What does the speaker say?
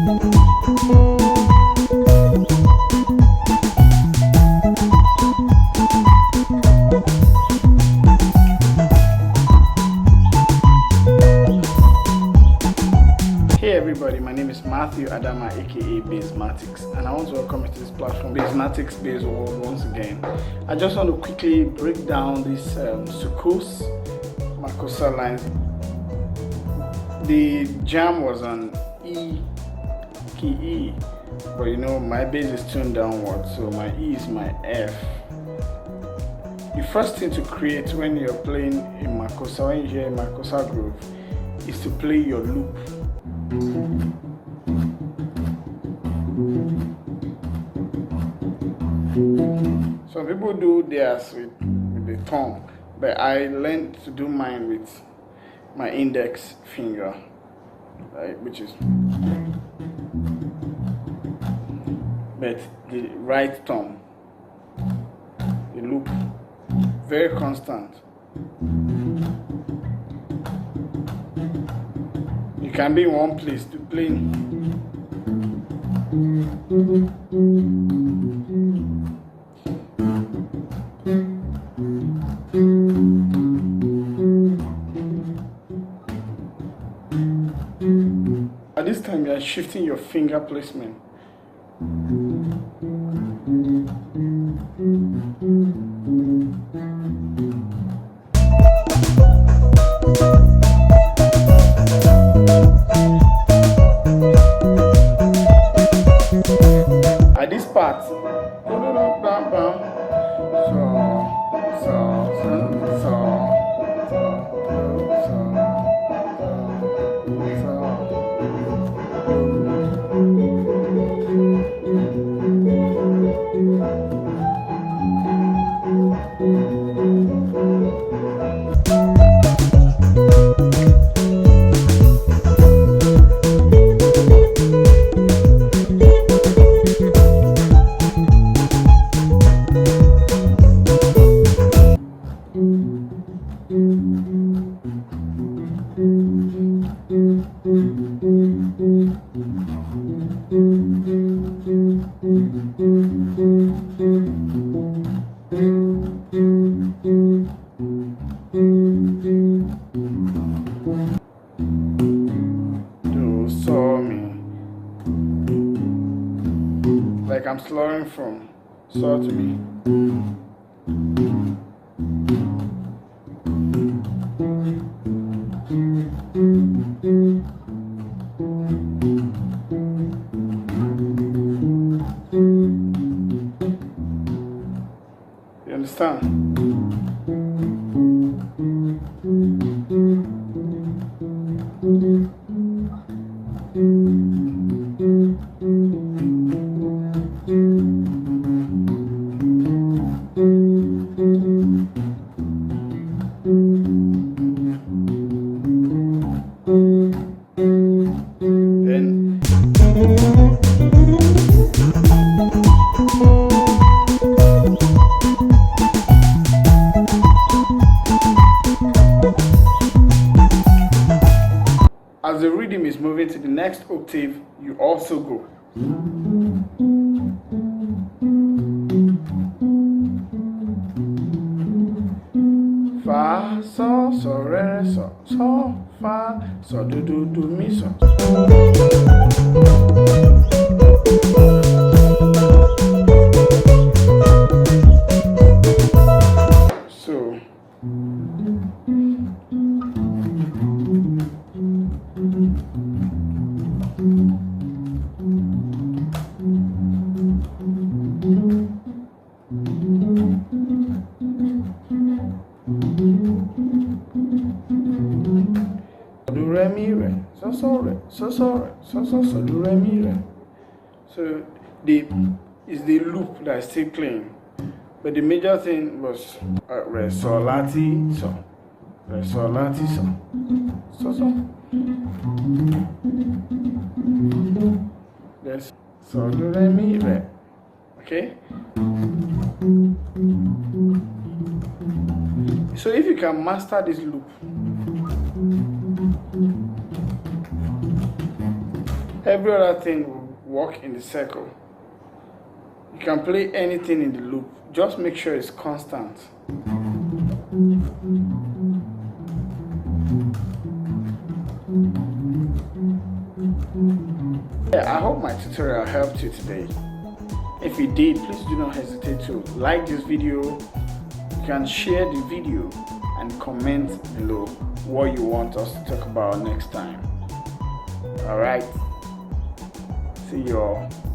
Hey everybody, my name is Matthew Adama aka Bassmatics, and I want to welcome you to this platform, Bassmatics Bass World, once again. I just want to quickly break down this Succo's Makossa lines. The jam was on E, key E, but you know my bass is tuned downward, so my E is my F. The first thing to create when you're playing in Makossa, when you hear a Makossa groove, is to play your loop. Some people do theirs with the thumb, but I learned to do mine with my index finger, right, which is, but the right thumb, the loop, very constant. You can be in one place to play. At this time, you are shifting your finger placement. At this part, like I'm slurring from saw to me. You understand? As the rhythm is moving to the next octave, you also go. Fa, so, re, so, fa, so, do, mi, so. So, do, re, mi, re, so, re, so, do, re, mi, re. So, is the loop that is still playing. But the major thing was re, so, la, ti, so. Re, so, la, ti, so. So. Yes. So, do, re, mi, re. Okay? So if you can master this loop, Every other thing will work in the circle. You can play anything in the loop, just make sure it's constant. Yeah, I hope my tutorial helped you today. If it did, please do not hesitate to like this video. You can share the video and comment below what you want us to talk about next time. Alright, see you all.